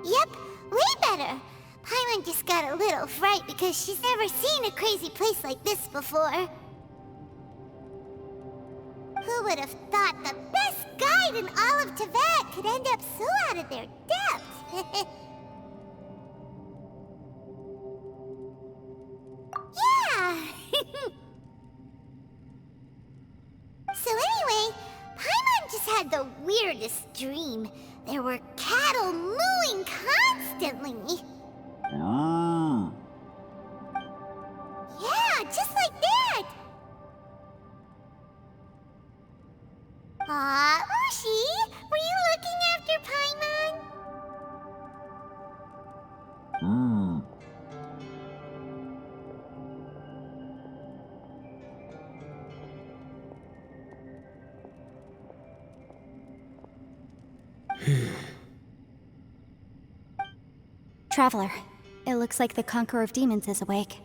Yep, way better. Paimon just got a little fright because she's never seen a crazy place like this before. Who would have thought the best guide in all of Teyvat could end up so out of their depth? Yeah! So anyway, Paimon just had the weirdest dream. There were cattle mooing constantly. Ah. Yeah, just like that. Aw, Ushi, were you looking after Paimon? Hmm. Traveler, it looks like the Conqueror of Demons is awake.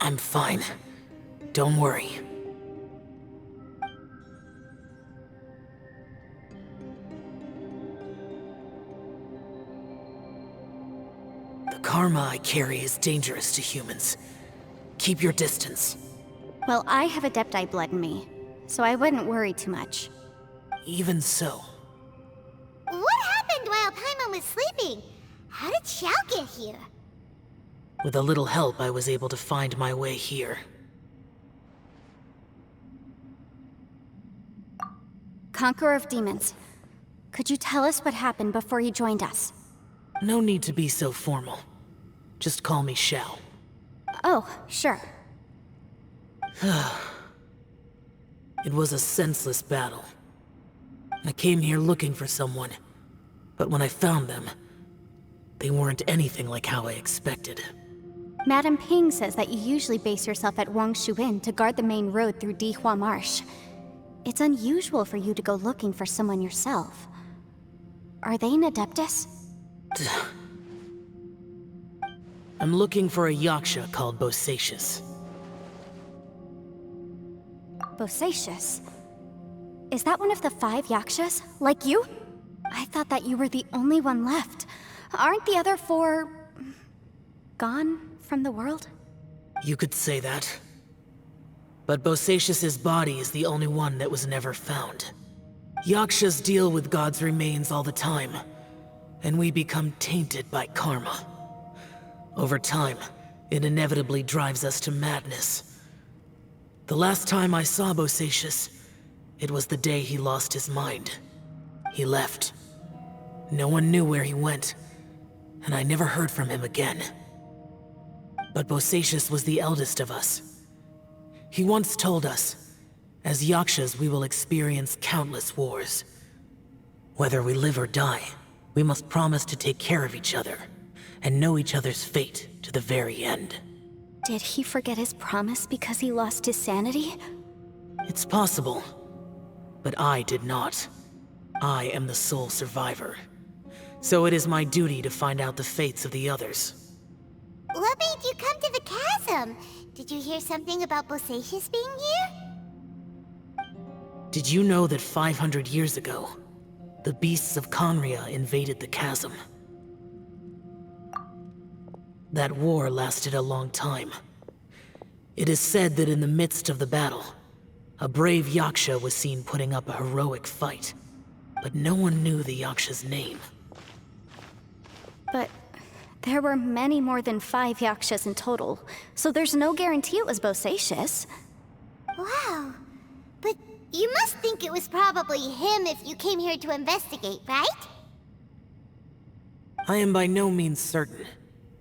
I'm fine. Don't worry. The karma I carry is dangerous to humans. Keep your distance. Well, I have Adepti blood in me, so I wouldn't worry too much. Even so, What happened while Paimon was sleeping? How did Xiao get here? with a little help, I was able to find my way here. Conqueror of Demons, could you tell us what happened before you joined us? No need to be so formal. Just call me Xiao. Oh, sure. It was a senseless battle. I came here looking for someone, but when I found them, they weren't anything like how I expected. Madame Ping says that you usually base yourself at Wangshu Inn to guard the main road through Dihua Marsh. It's unusual for you to go looking for someone yourself. Are they an Adeptus? I'm looking for a Yaksha called Bosacius. Bosacius? Is that one of the 5 Yakshas, like you? I thought that you were the only one left. Aren't the other 4... gone from the world? You could say that. But Bosacius's body is the only one that was never found. Yakshas deal with God's remains all the time, and we become tainted by karma. Over time, it inevitably drives us to madness. The last time I saw Bosacius, it was the day he lost his mind. He left. No one knew where he went, and I never heard from him again. But Bosacius was the eldest of us. He once told us, as Yakshas we will experience countless wars. Whether we live or die, we must promise to take care of each other, and know each other's fate to the very end. Did he forget his promise because he lost his sanity? It's possible, but I did not. I am the sole survivor. So it is my duty to find out the fates of the others. What made you come to the chasm? Did you hear something about Bosacius being here? Did you know that 500 years ago, the beasts of Conria invaded the chasm? That war lasted a long time. It is said that in the midst of the battle, a brave Yaksha was seen putting up a heroic fight. But no one knew the Yaksha's name. But there were many more than 5 Yakshas in total, so there's no guarantee it was Bosacius. Wow. But you must think it was probably him if you came here to investigate, right? I am by no means certain,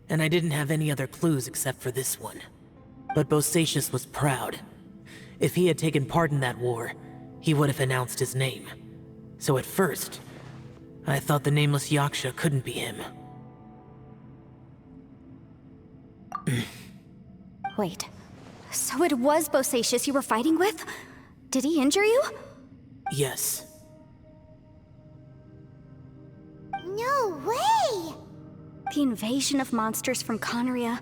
and I didn't have any other clues except for this one. But Bosacius was proud. If he had taken part in that war, he would have announced his name. So at first, I thought the nameless Yaksha couldn't be him. Wait, so it was Bosacius you were fighting with? Did he injure you? Yes. No way! The invasion of monsters from Conria,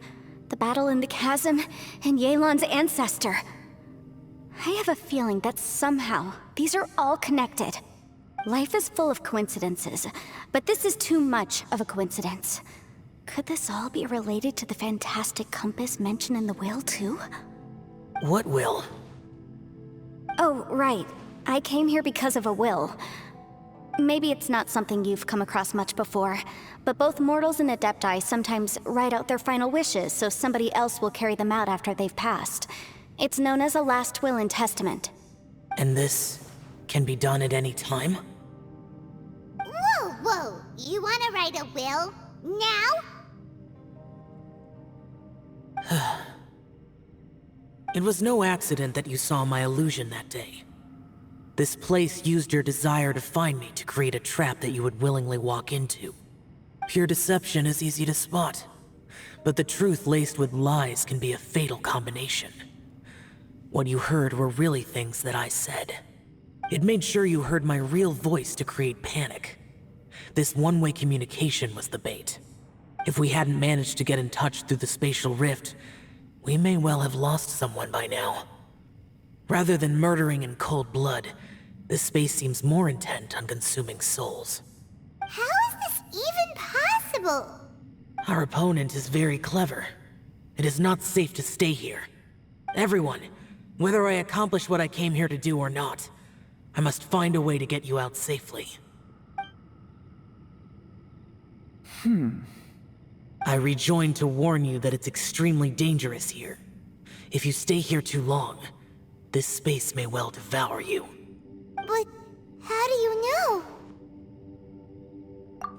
the battle in the chasm, and Yelan's ancestor. I have a feeling that somehow these are all connected. Life is full of coincidences, but this is too much of a coincidence. Could this all be related to the fantastic compass mentioned in the will, too? What will? Oh, right. I came here because of a will. Maybe it's not something you've come across much before, but both mortals and Adepti sometimes write out their final wishes so somebody else will carry them out after they've passed. It's known as a last will and testament. And this can be done at any time? Whoa, whoa! You wanna write a will? Now? It was no accident that you saw my illusion that day. This place used your desire to find me to create a trap that you would willingly walk into. Pure deception is easy to spot, but the truth laced with lies can be a fatal combination. What you heard were really things that I said. It made sure you heard my real voice to create panic. This one-way communication was the bait. If we hadn't managed to get in touch through the spatial rift, we may well have lost someone by now. Rather than murdering in cold blood, this space seems more intent on consuming souls. How is this even possible? Our opponent is very clever. It is not safe to stay here. Everyone, whether I accomplish what I came here to do or not, I must find a way to get you out safely. I rejoined to warn you that it's extremely dangerous here. If you stay here too long, this space may well devour you. But how do you know?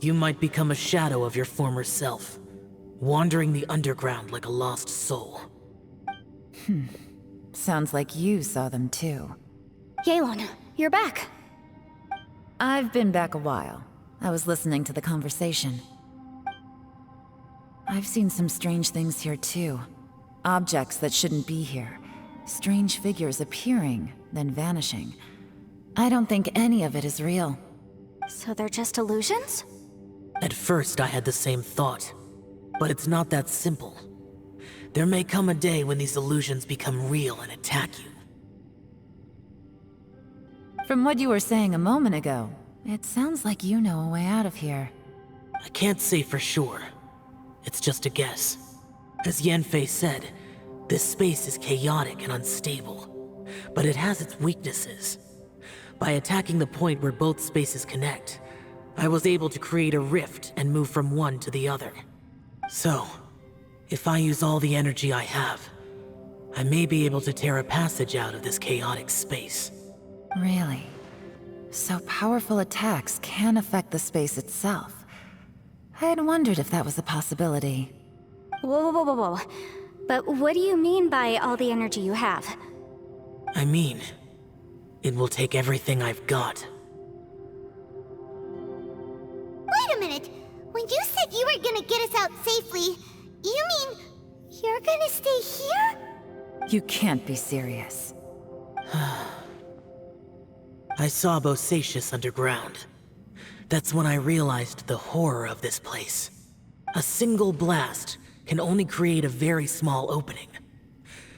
You might become a shadow of your former self, wandering the underground like a lost soul. Sounds like you saw them too. Yelan, you're back. I've been back a while. I was listening to the conversation. I've seen some strange things here too. Objects that shouldn't be here. Strange figures appearing, then vanishing. I don't think any of it is real. So they're just illusions? At first I had the same thought, but it's not that simple. There may come a day when these illusions become real and attack you. From what you were saying a moment ago, it sounds like you know a way out of here. I can't say for sure. It's just a guess. As Yanfei said, this space is chaotic and unstable, but it has its weaknesses. By attacking the point where both spaces connect, I was able to create a rift and move from one to the other. So, if I use all the energy I have, I may be able to tear a passage out of this chaotic space. Really? So powerful attacks can affect the space itself. I had wondered if that was a possibility. Whoa, whoa, whoa, whoa, whoa. But what do you mean by all the energy you have? I mean, it will take everything I've got. Wait a minute. When you said you were gonna get us out safely, you mean you're gonna stay here? You can't be serious. I saw Bosacius underground. That's when I realized the horror of this place. A single blast can only create a very small opening.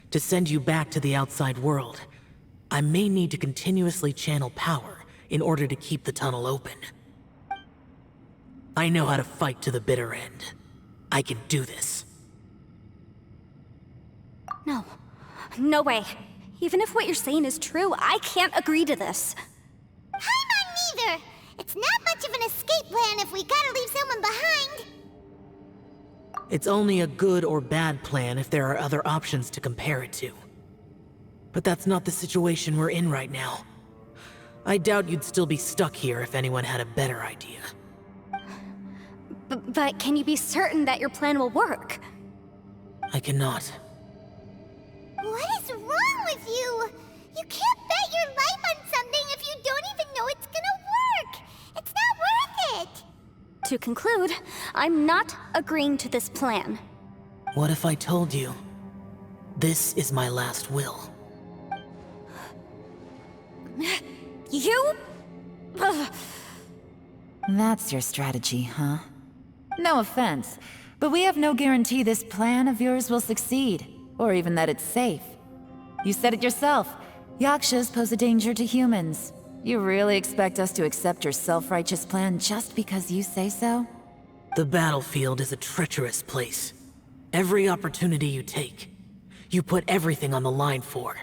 To send you back to the outside world, I may need to continuously channel power in order to keep the tunnel open. I know how to fight to the bitter end. I can do this. No. No way. Even if what you're saying is true, I can't agree to this. I'm not neither. It's not much of an escape plan if we gotta leave someone behind. It's only a good or bad plan if there are other options to compare it to. But that's not the situation we're in right now. I doubt you'd still be stuck here if anyone had a better idea. But can you be certain that your plan will work? I cannot. What is wrong with you? You can't bet your life on something if you don't even know it's gonna work. It's not worth it. To conclude, I'm not agreeing to this plan. What if I told you, this is my last will? You? Ugh. That's your strategy, huh? No offense, but we have no guarantee this plan of yours will succeed, or even that it's safe. You said it yourself. Yakshas pose a danger to humans. You really expect us to accept your self-righteous plan just because you say so? The battlefield is a treacherous place. Every opportunity you take, you put everything on the line for.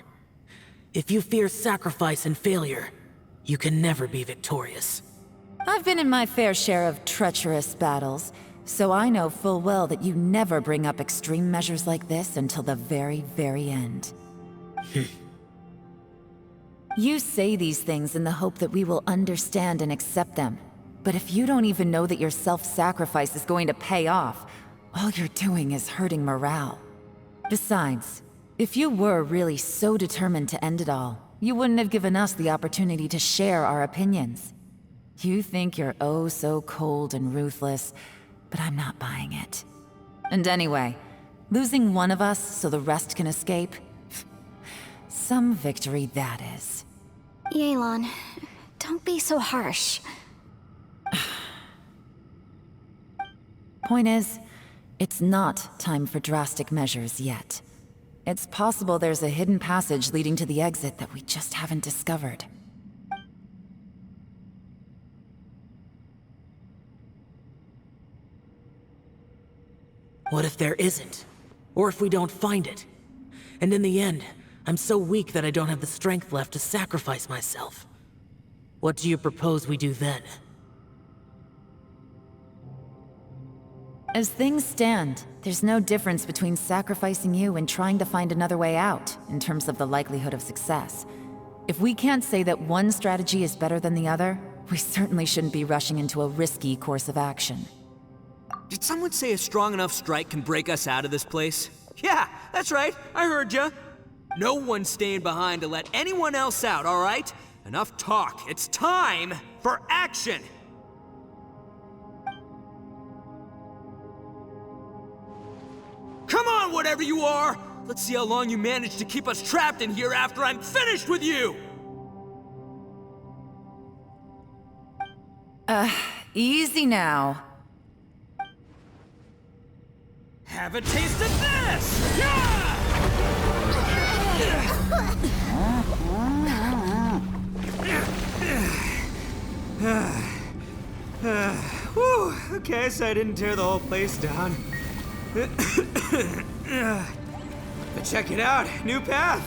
If you fear sacrifice and failure, you can never be victorious. I've been in my fair share of treacherous battles, so I know full well that you never bring up extreme measures like this until the very, very end. You say these things in the hope that we will understand and accept them. But if you don't even know that your self-sacrifice is going to pay off, all you're doing is hurting morale. Besides, if you were really so determined to end it all, you wouldn't have given us the opportunity to share our opinions. You think you're oh so cold and ruthless, but I'm not buying it. And anyway, losing one of us so the rest can escape? Some victory that is. Yelan, don't be so harsh. Point is, it's not time for drastic measures yet. It's possible there's a hidden passage leading to the exit that we just haven't discovered. What if there isn't? Or if we don't find it? And in the end, I'm so weak that I don't have the strength left to sacrifice myself. What do you propose we do then? As things stand, there's no difference between sacrificing you and trying to find another way out, in terms of the likelihood of success. If we can't say that one strategy is better than the other, we certainly shouldn't be rushing into a risky course of action. Did someone say a strong enough strike can break us out of this place? Yeah, that's right, I heard ya. No one's staying behind to let anyone else out, all right? Enough talk, it's time for action! Come on, whatever you are! Let's see how long you manage to keep us trapped in here after I'm finished with you! Easy now. Have a taste of this! Yeah! Whew, okay, so I didn't tear the whole place down. But check it out, new path.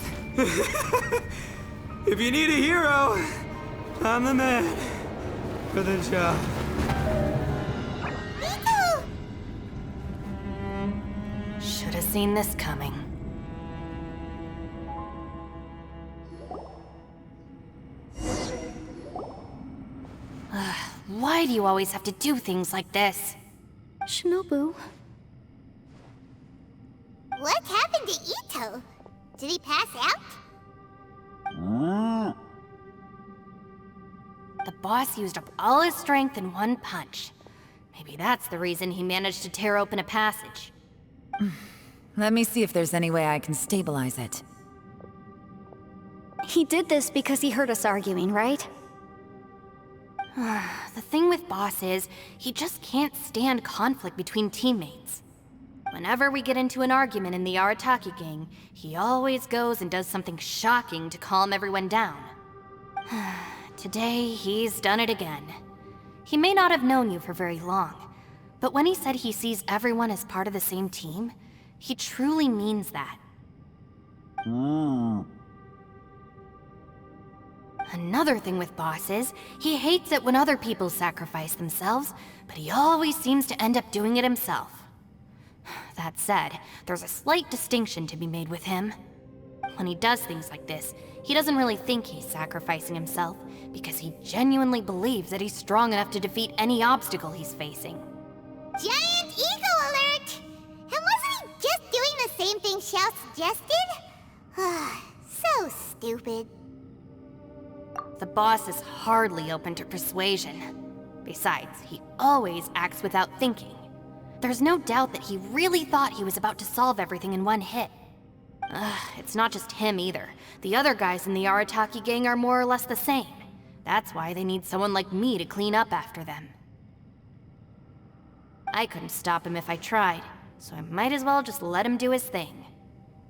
If you need a hero, I'm the man for the job. Should have seen this coming. Why do you always have to do things like this? Shinobu, What happened to Ito? Did he pass out? The boss used up all his strength in one punch. Maybe that's the reason he managed to tear open a passage. Let me see if there's any way I can stabilize it. he did this because he heard us arguing, right? The thing with Boss is, he just can't stand conflict between teammates. Whenever we get into an argument in the Arataki gang, he always goes and does something shocking to calm everyone down. Today, he's done it again. He may not have known you for very long, but when he said he sees everyone as part of the same team, he truly means that. Another thing with Boss is, he hates it when other people sacrifice themselves, but he always seems to end up doing it himself. That said, there's a slight distinction to be made with him. When he does things like this, he doesn't really think he's sacrificing himself, because he genuinely believes that he's strong enough to defeat any obstacle he's facing. Giant ego alert! And wasn't he just doing the same thing Xiao suggested? So stupid. The boss is hardly open to persuasion. Besides, he always acts without thinking. There's no doubt that he really thought he was about to solve everything in one hit. It's not just him either. The other guys in the Arataki gang are more or less the same. That's why they need someone like me to clean up after them. I couldn't stop him if I tried, so I might as well just let him do his thing.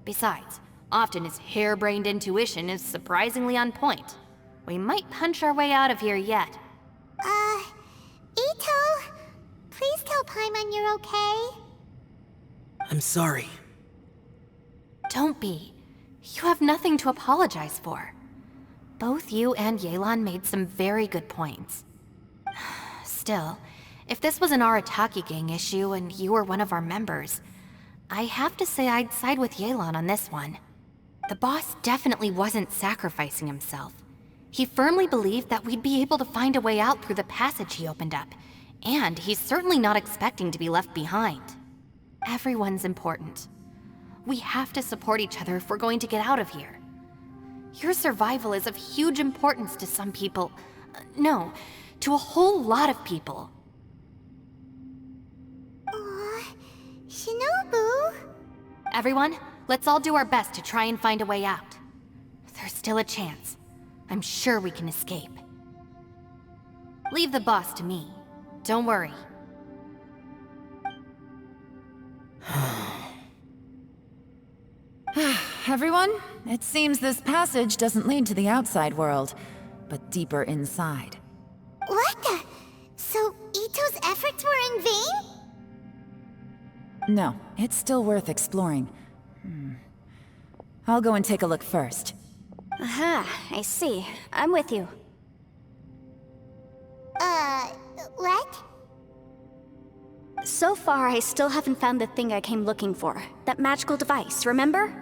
Besides, often his harebrained intuition is surprisingly on point. We might punch our way out of here yet. Ito, please tell Paimon you're okay. I'm sorry. Don't be. You have nothing to apologize for. Both you and Yelan made some very good points. Still, if this was an Arataki gang issue and you were one of our members, I have to say I'd side with Yelan on this one. The boss definitely wasn't sacrificing himself. He firmly believed that we'd be able to find a way out through the passage he opened up, and he's certainly not expecting to be left behind. Everyone's important. We have to support each other if we're going to get out of here. Your survival is of huge importance to some people. No, to a whole lot of people. Aw, Shinobu. Everyone, let's all do our best to try and find a way out. There's still a chance. I'm sure we can escape. Leave the boss to me. Don't worry. Everyone, it seems this passage doesn't lead to the outside world, but deeper inside. What the? So Ito's efforts were in vain? No, it's still worth exploring. I'll go and take a look first. Aha, I see. I'm with you. What? So far, I still haven't found the thing I came looking for. That magical device, remember?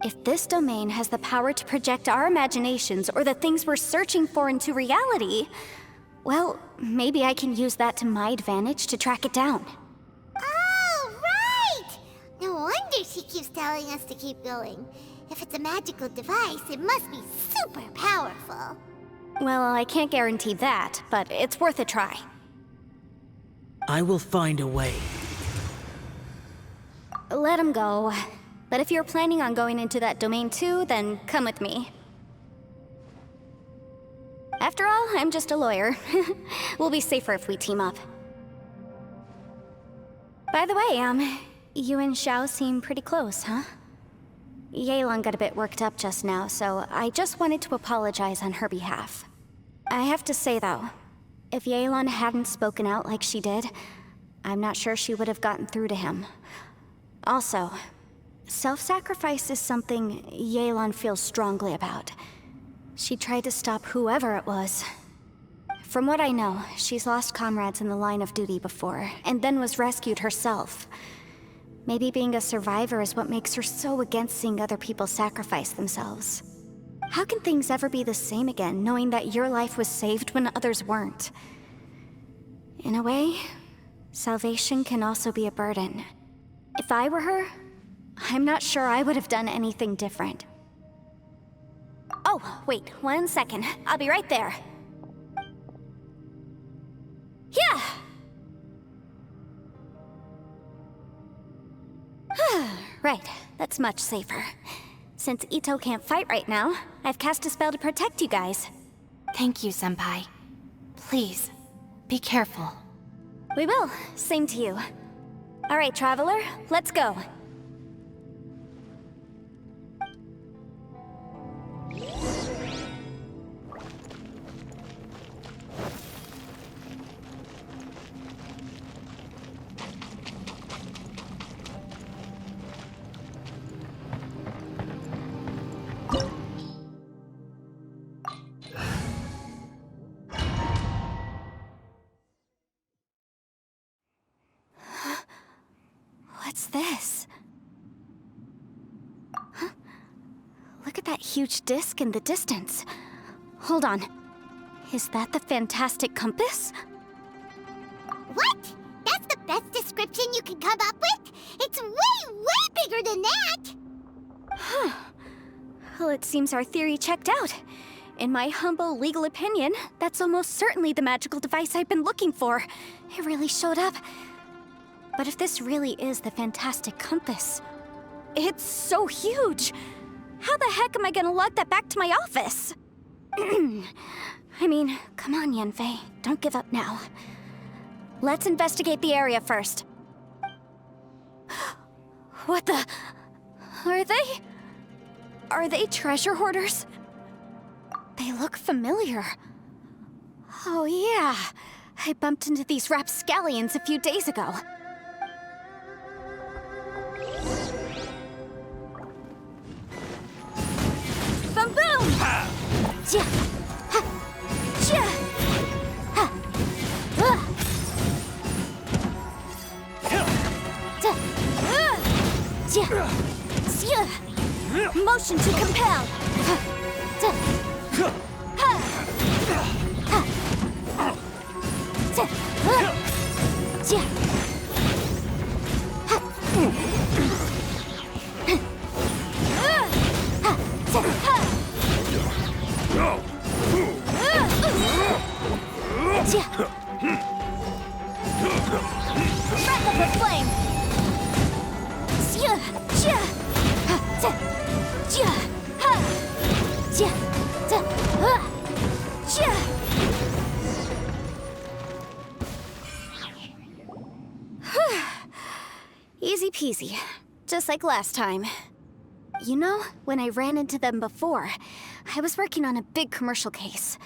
If this domain has the power to project our imaginations or the things we're searching for into reality, well, maybe I can use that to my advantage to track it down. Oh, right! No wonder she keeps telling us to keep going. If it's a magical device, it must be super powerful. Well, I can't guarantee that, but it's worth a try. I will find a way. Let him go. But if you're planning on going into that domain too, then come with me. After all, I'm just a lawyer. We'll be safer if we team up. By the way, you and Xiao seem pretty close, huh? Yelan got a bit worked up just now, so I just wanted to apologize on her behalf. I have to say though, if Yelan hadn't spoken out like she did, I'm not sure she would have gotten through to him. Also, self-sacrifice is something Yelan feels strongly about. She tried to stop whoever it was. From what I know, she's lost comrades in the line of duty before, and then was rescued herself. Maybe being a survivor is what makes her so against seeing other people sacrifice themselves. How can things ever be the same again, knowing that your life was saved when others weren't? In a way, salvation can also be a burden. If I were her, I'm not sure I would have done anything different. Oh, wait, 1 second. I'll be right there. Yeah! Right, that's much safer. Since Ito can't fight right now, I've cast a spell to protect you guys. Thank you, Senpai. Please, be careful. We will. Same to you. All right, Traveler, let's go. What's this? Huh? Look at that huge disc in the distance. Hold on. Is that the fantastic compass? What? That's the best description you can come up with? It's way, way bigger than that! Huh. Well, it seems our theory checked out. In my humble legal opinion, that's almost certainly the magical device I've been looking for. It really showed up. But if this really is the fantastic compass, it's so huge! How the heck am I gonna lug that back to my office? I mean, come on, Yanfei, don't give up now. Let's investigate the area first. What the... Are they... Are they treasure hoarders? They look familiar. Oh yeah, I bumped into these rapscallions a few days ago. Boom boom! Ja! Ha! Ja! Ha! Da! Ja! Sia! Motion to compel! Ha! Da! Ha! Ha! Da! Ja! Ha! Breath of the flame! Easy peasy, just like last time. You know, when I ran into them before, I was working on a big commercial case.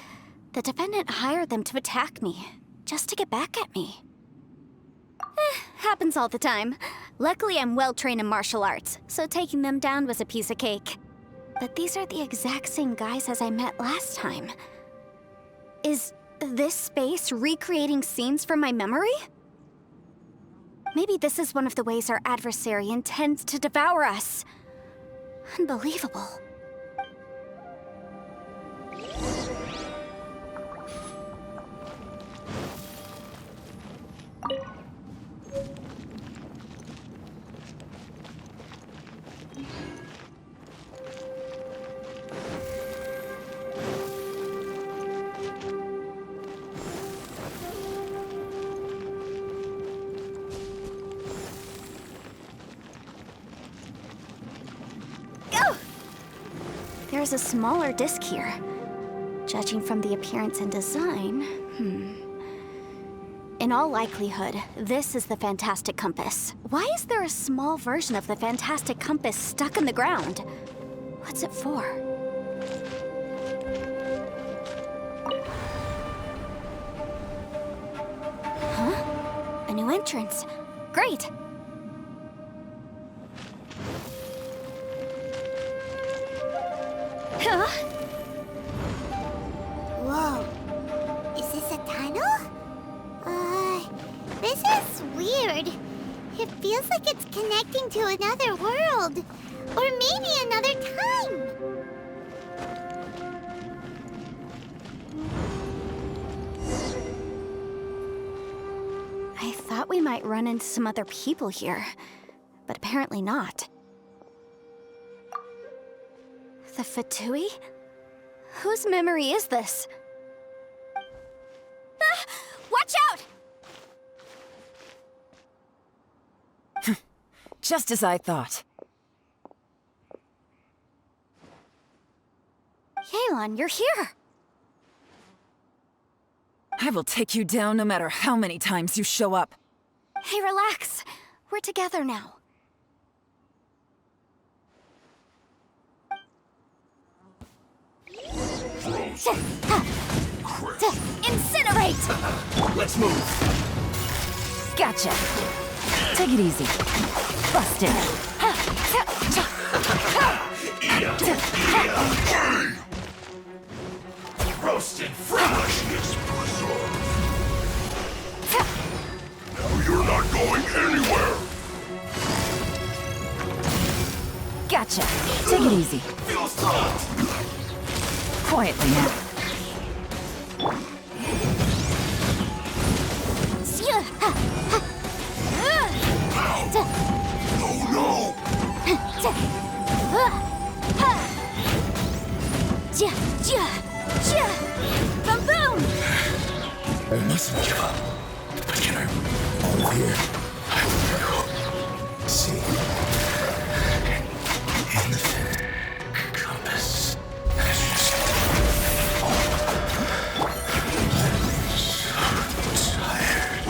The defendant hired them to attack me, just to get back at me. Happens all the time. Luckily, I'm well-trained in martial arts, so taking them down was a piece of cake. But these are the exact same guys as I met last time. Is this space recreating scenes from my memory? Maybe this is one of the ways our adversary intends to devour us. Unbelievable. There's a smaller disc here. Judging from the appearance and design, In all likelihood, this is the Fantastic Compass. Why is there a small version of the Fantastic Compass stuck in the ground? What's it for? Huh? A new entrance. Great! Huh? Whoa. Is this a tunnel? This is weird. It feels like it's connecting to another world. Or maybe another time. I thought we might run into some other people here, but apparently not. The Fatui? Whose memory is this? Ah! Watch out! Just as I thought. Yelan, you're here! I will take you down no matter how many times you show up. Hey, relax. We're together now. Incinerate! Let's move. Gotcha. Take it easy. Busted. Roasted freshness preserved. Now you're not going anywhere. Gotcha. Take it easy. Feels hot. Quietly now. No. Boom boom! I mustn't give up. But can I move here? I will see. In the compass. I'm so tired.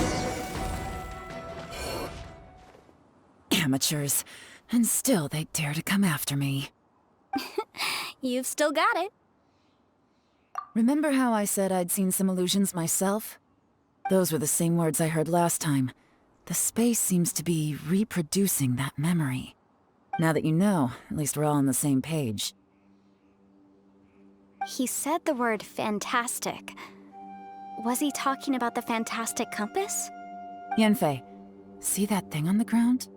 Amateurs. And still they dare to come after me. You've still got it. Remember how I said I'd seen some illusions myself? Those were the same words I heard last time. The space seems to be reproducing that memory. Now that you know, at least we're all on the same page. He said the word fantastic. Was he talking about the fantastic compass? Yanfei, see that thing on the ground?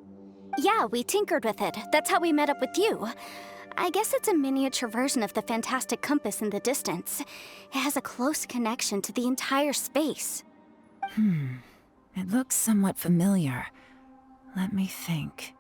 Yeah, we tinkered with it. That's how we met up with you. I guess it's a miniature version of the fantastic compass in the distance. It has a close connection to the entire space. It looks somewhat familiar. Let me think.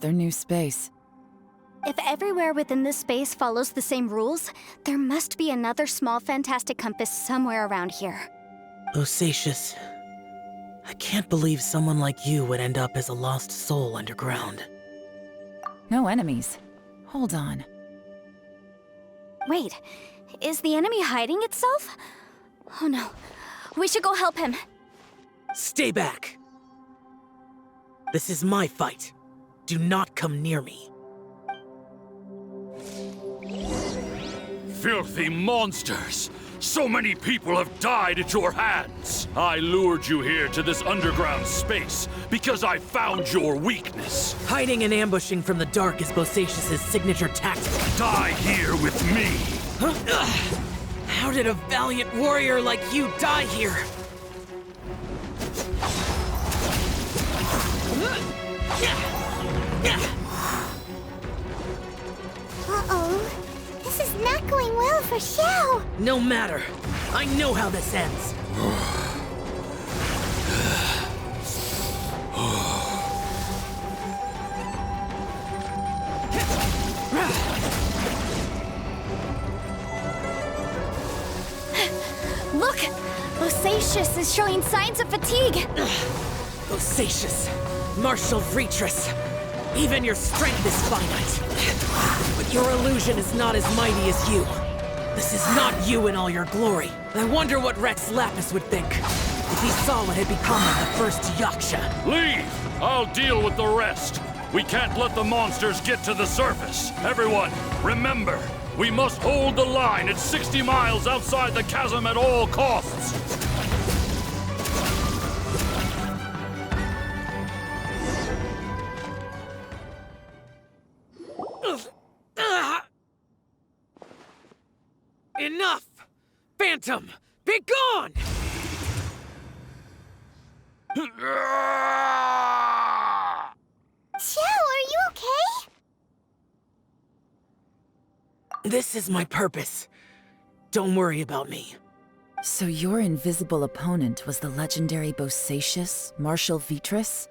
Another new space. If everywhere within this space follows the same rules, there must be another small fantastic compass somewhere around here. Bosacius, I can't believe someone like you would end up as a lost soul underground. No enemies. Hold on. Wait, is the enemy hiding itself? Oh no, we should go help him. Stay back! This is my fight. Do not come near me. Filthy monsters! So many people have died at your hands! I lured you here to this underground space because I found your weakness. Hiding and ambushing from the dark is Bosacius' signature tactic. Die here with me! Huh? Ugh. How did a valiant warrior like you die here? Uh-oh. This is not going well for Xiao. No matter. I know how this ends. Look! Bosacius is showing signs of fatigue! Bosacius, martial Retris, even your strength is finite. But your illusion is not as mighty as you. This is not you in all your glory. I wonder what Rex Lapis would think if he saw what had become of the first Yaksha. Leave! I'll deal with the rest. We can't let the monsters get to the surface. Everyone, remember, we must hold the line at 60 miles outside the chasm at all costs. Enough! Phantom, be gone! Xiao, are you okay? This is my purpose. Don't worry about me. So your invisible opponent was the legendary Bosacius, Marshal Vitris?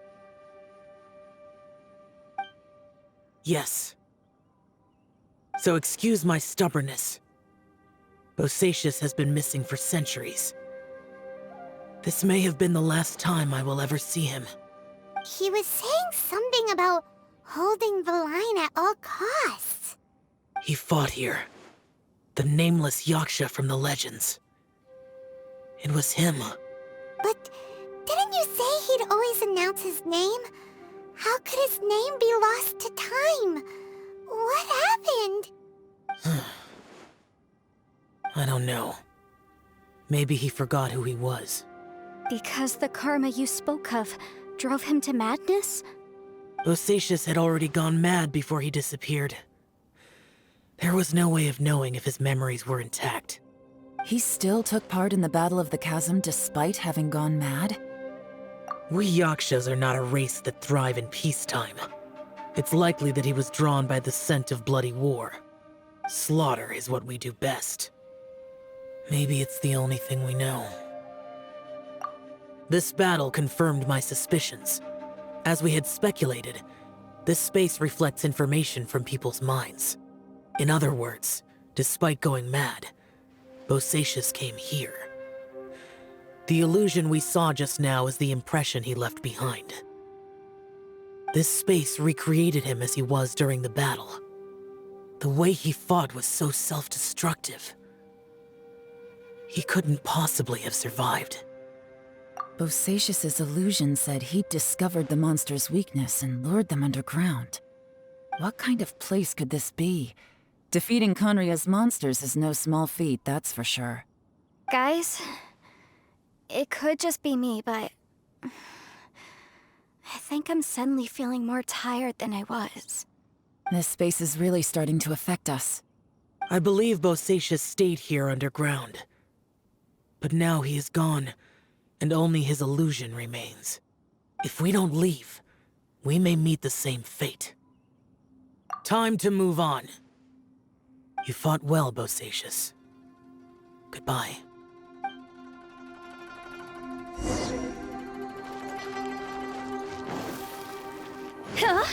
Yes. So excuse my stubbornness. Bosacius has been missing for centuries. This may have been the last time I will ever see him. He was saying something about holding the line at all costs. He fought here. The nameless Yaksha from the legends. It was him. But didn't you say he'd always announce his name? How could his name be lost to time? What happened? I don't know. Maybe he forgot who he was. Because the karma you spoke of drove him to madness? Bosacius had already gone mad before he disappeared. There was no way of knowing if his memories were intact. He still took part in the Battle of the Chasm despite having gone mad? We Yakshas are not a race that thrive in peacetime. It's likely that he was drawn by the scent of bloody war. Slaughter is what we do best. Maybe it's the only thing we know. This battle confirmed my suspicions. As we had speculated, this space reflects information from people's minds. In other words, despite going mad, Bosacius came here. The illusion we saw just now is the impression he left behind. This space recreated him as he was during the battle. The way he fought was so self-destructive. He couldn't possibly have survived. Bosacius's illusion said he'd discovered the monster's weakness and lured them underground. What kind of place could this be? Defeating Conria's monsters is no small feat, that's for sure. Guys, it could just be me, but I think I'm suddenly feeling more tired than I was. This space is really starting to affect us. I believe Bosacius stayed here underground. But now he is gone, and only his illusion remains. If we don't leave, we may meet the same fate. Time to move on. You fought well, Bosacius. Goodbye. Huh?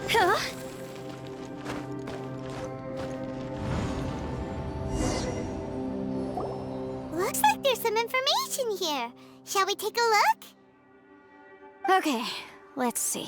Huh? Looks like there's some information here. Shall we take a look? Okay, let's see.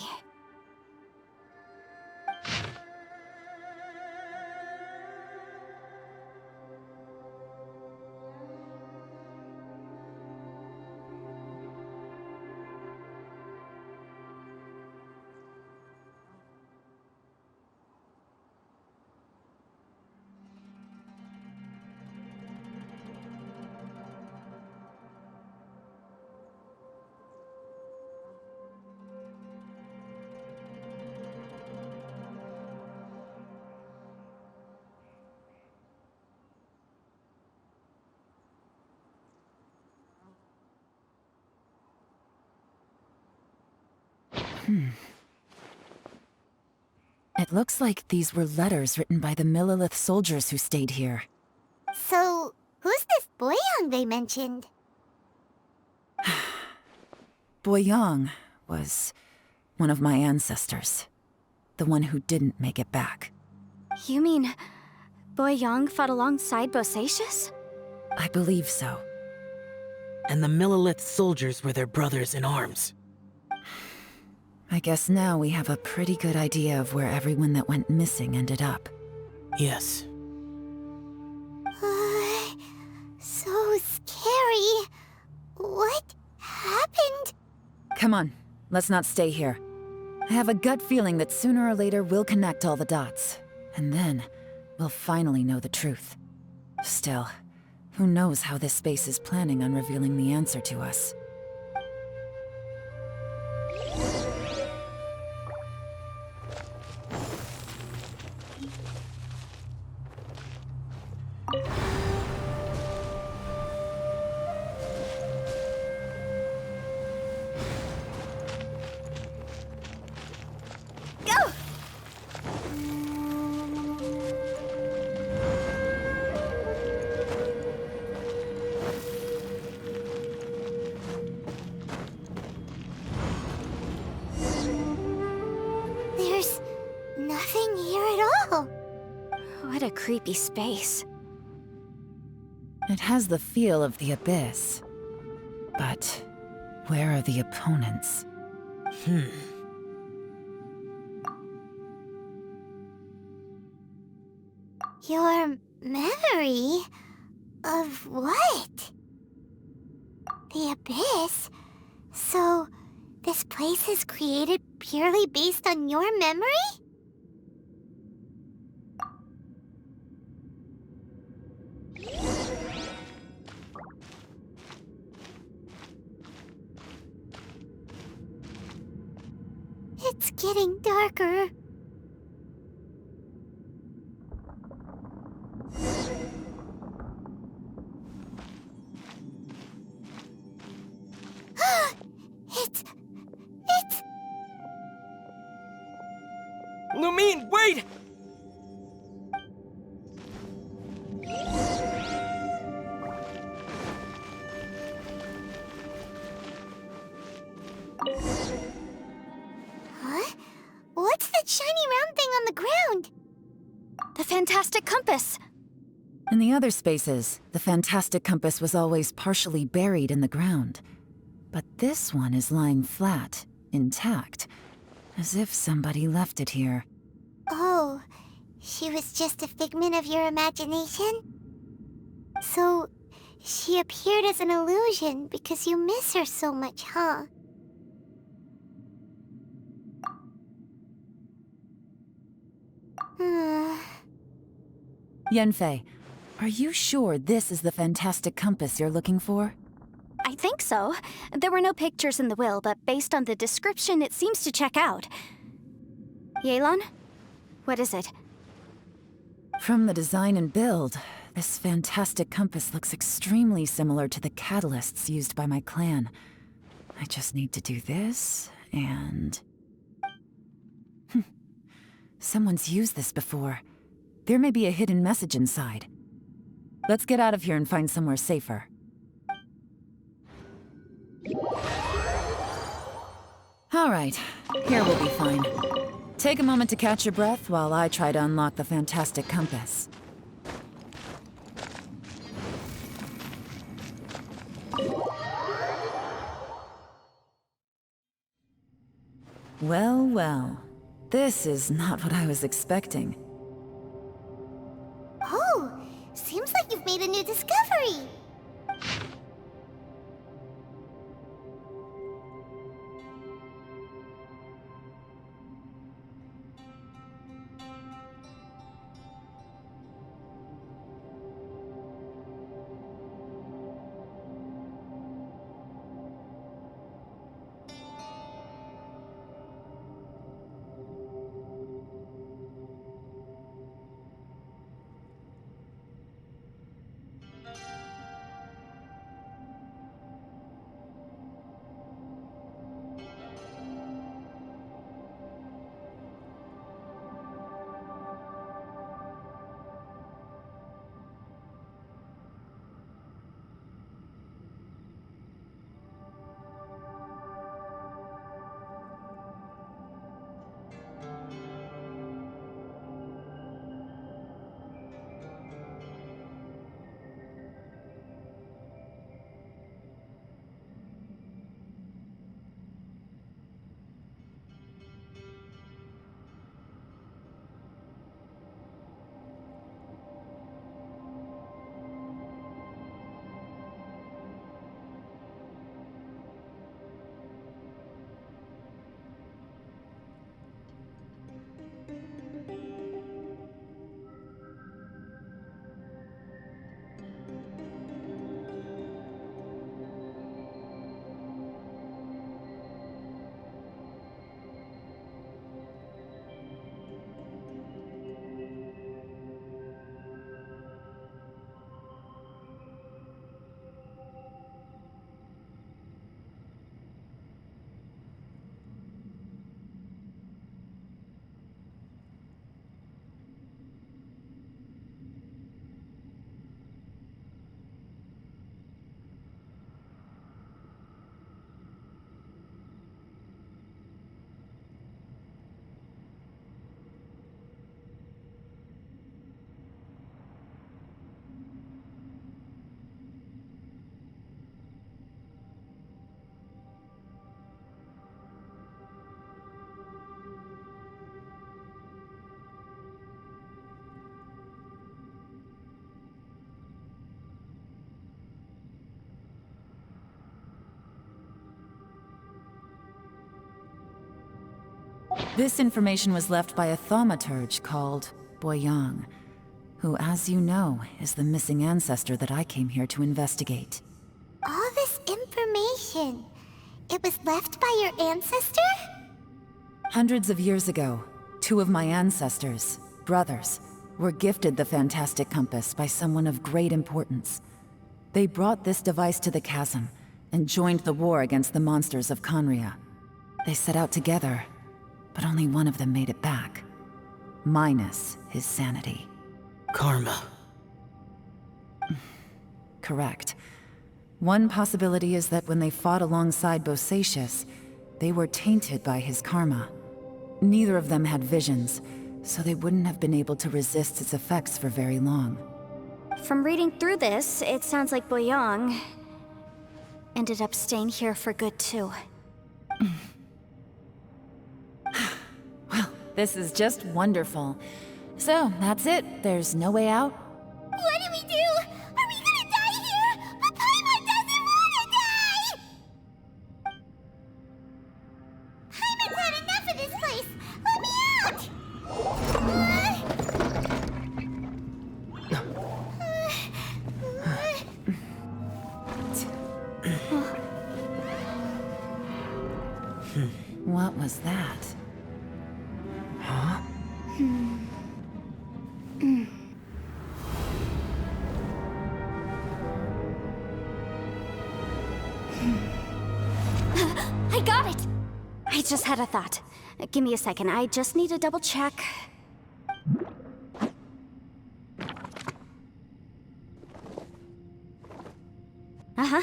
It looks like these were letters written by the Millilith soldiers who stayed here. So, who's this Boyang they mentioned? Boyang was one of my ancestors. The one who didn't make it back. You mean Boyang fought alongside Bosacius? I believe so. And the Millilith soldiers were their brothers in arms. I guess now we have a pretty good idea of where everyone that went missing ended up. Yes. So scary. What happened? Come on, let's not stay here. I have a gut feeling that sooner or later we'll connect all the dots. And then, we'll finally know the truth. Still, who knows how this space is planning on revealing the answer to us. There's nothing here at all. What a creepy space. It has the feel of the Abyss. But where are the opponents? Your memory? Of what? The Abyss? So, this place is created purely based on your memory? It's getting darker. It's... Lumine, wait! Huh? What's that shiny round thing on the ground? The Fantastic Compass! In the other spaces, the Fantastic Compass was always partially buried in the ground. But this one is lying flat, intact, as if somebody left it here. Oh, she was just a figment of your imagination? So, she appeared as an illusion because you miss her so much, huh? Yanfei, are you sure this is the Fantastic Compass you're looking for? I think so. There were no pictures in the will, but based on the description, it seems to check out. Yelan? What is it? From the design and build, this Fantastic Compass looks extremely similar to the catalysts used by my clan. I just need to do this, and... Someone's used this before. There may be a hidden message inside. Let's get out of here and find somewhere safer. All right, here we'll be fine. Take a moment to catch your breath while I try to unlock the fantastic compass. Well, well. This is not what I was expecting. Oh, seems like you've made a new discovery. This information was left by a thaumaturge called Boyang, who, as you know, is the missing ancestor that I came here to investigate. All this information, it was left by your ancestor? Hundreds of years ago, two of my ancestors, brothers, were gifted the fantastic compass by someone of great importance. They brought this device to the chasm and joined the war against the monsters of Conria. They set out together, but only one of them made it back. Minus his sanity. Karma. Correct. One possibility is that when they fought alongside Bosacius, they were tainted by his karma. Neither of them had visions, so they wouldn't have been able to resist its effects for very long. From reading through this, it sounds like Boyang ended up staying here for good too. Well, this is just wonderful. So, that's it. There's no way out? What do we do? Are we gonna die here? But Paimon doesn't wanna die! Paimon's had enough of this place! Let me out! What was that? Huh? I got it! I just had a thought. Give me a second, I just need to double check. Uh-huh.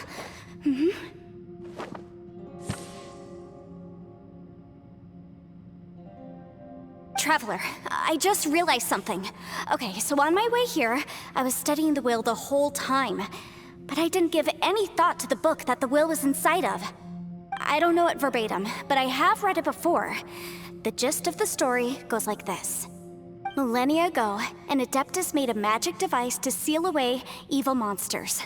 Traveler, I just realized something. Okay, so on my way here, I was studying the will the whole time. But I didn't give any thought to the book that the will was inside of. I don't know it verbatim, but I have read it before. The gist of the story goes like this. Millennia ago, an Adeptus made a magic device to seal away evil monsters.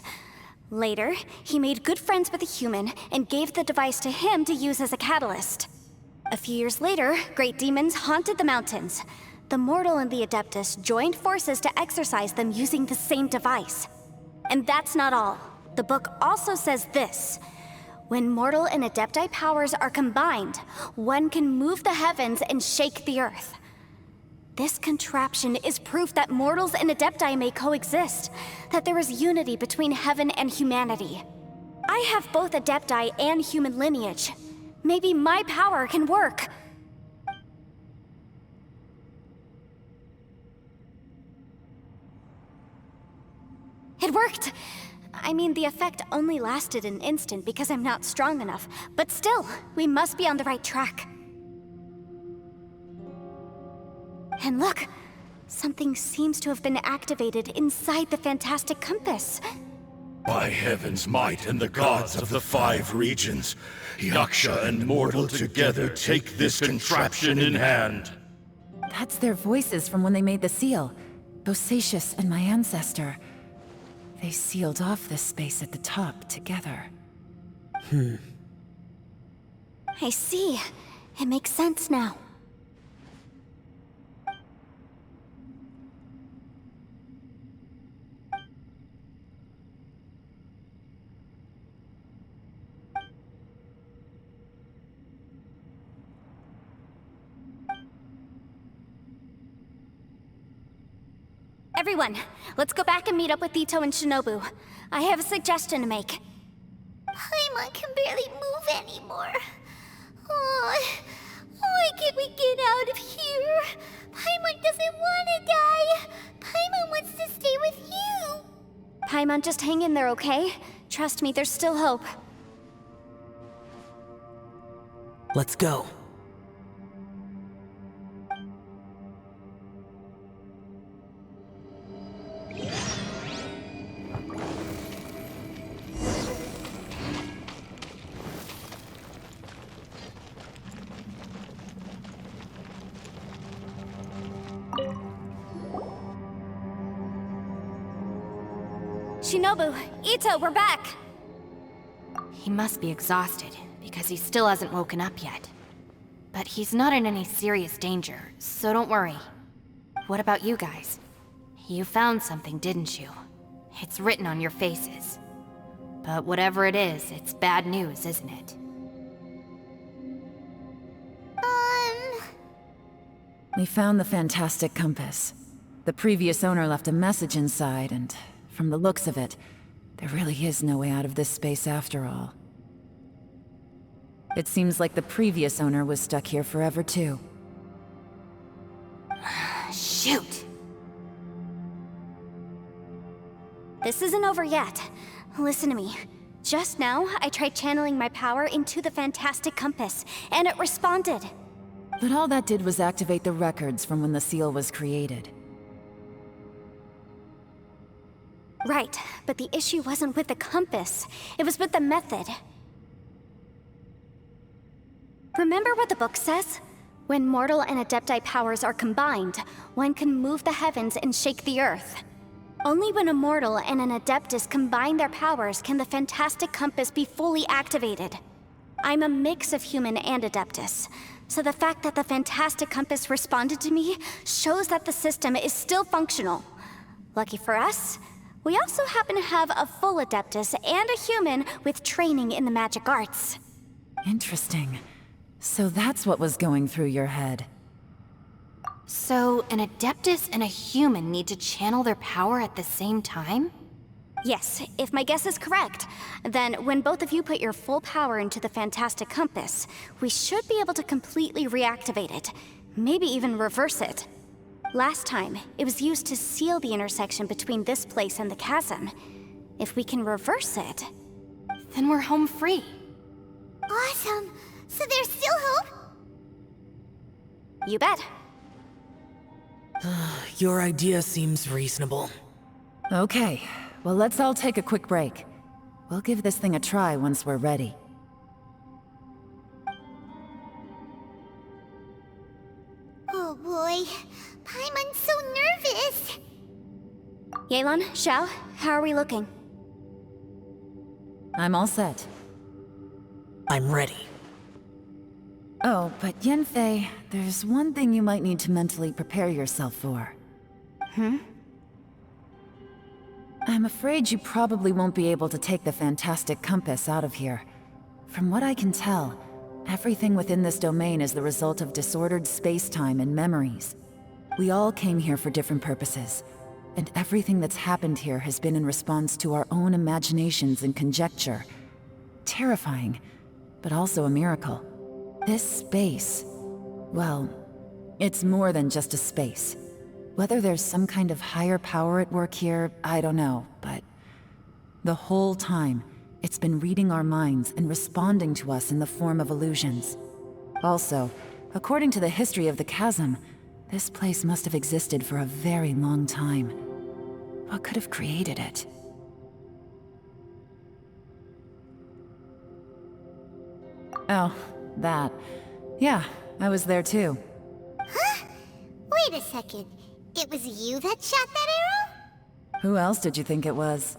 Later, he made good friends with a human and gave the device to him to use as a catalyst. A few years later, great demons haunted the mountains. The mortal and the Adeptus joined forces to exorcise them using the same device. And that's not all. The book also says this. When mortal and Adepti powers are combined, one can move the heavens and shake the earth. This contraption is proof that mortals and Adepti may coexist, that there is unity between heaven and humanity. I have both Adepti and human lineage. Maybe my power can work. It worked! I mean, the effect only lasted an instant because I'm not strong enough, but still, we must be on the right track. And look, something seems to have been activated inside the fantastic compass. By heaven's might and the gods of the 5 regions, Yaksha and mortal together take this contraption in hand. That's their voices from when they made the seal. Bosacius and my ancestor. They sealed off this space at the top together. I see. It makes sense now. Everyone, let's go back and meet up with Ito and Shinobu. I have a suggestion to make. Paimon can barely move anymore. Oh, why can't we get out of here? Paimon doesn't want to die. Paimon wants to stay with you. Paimon, just hang in there, okay? Trust me, there's still hope. Let's go. Shinobu, Ito, we're back! He must be exhausted, because he still hasn't woken up yet. But he's not in any serious danger, so don't worry. What about you guys? You found something, didn't you? It's written on your faces. But whatever it is, it's bad news, isn't it? We found the fantastic compass. The previous owner left a message inside, and from the looks of it, there really is no way out of this space after all. It seems like the previous owner was stuck here forever too. Shoot! This isn't over yet. Listen to me. Just now, I tried channeling my power into the fantastic compass, and it responded. But all that did was activate the records from when the seal was created. Right, but the issue wasn't with the compass. It was with the method. Remember what the book says? When mortal and Adepti powers are combined, one can move the heavens and shake the earth. Only when a mortal and an Adeptus combine their powers can the fantastic compass be fully activated. I'm a mix of human and Adeptus, so the fact that the fantastic compass responded to me shows that the system is still functional. Lucky for us, we also happen to have a full Adeptus and a human with training in the magic arts. Interesting. So that's what was going through your head. So, an Adeptus and a human need to channel their power at the same time? Yes, if my guess is correct, then when both of you put your full power into the fantastic compass, we should be able to completely reactivate it, maybe even reverse it. Last time, it was used to seal the intersection between this place and the chasm. If we can reverse it, Then we're home free. Awesome. So there's still hope? you bet. Your idea seems reasonable. Okay, well let's all take a quick break. We'll give this thing a try once we're ready. Oh boy, Paimon's so nervous. Yelan, Xiao, how are we looking? I'm all set. I'm ready. Oh, but Yanfei, there's one thing you might need to mentally prepare yourself for. I'm afraid you probably won't be able to take the fantastic compass out of here. From what I can tell, everything within this domain is the result of disordered space-time and memories. We all came here for different purposes, and everything that's happened here has been in response to our own imaginations and conjecture. Terrifying, but also a miracle. This space, well, it's more than just a space. Whether there's some kind of higher power at work here, I don't know, but the whole time, it's been reading our minds and responding to us in the form of illusions. Also, according to the history of the chasm, this place must have existed for a very long time. What could have created it? Oh, that. Yeah, I was there too. Huh? Wait a second. It was you that shot that arrow? Who else did you think it was?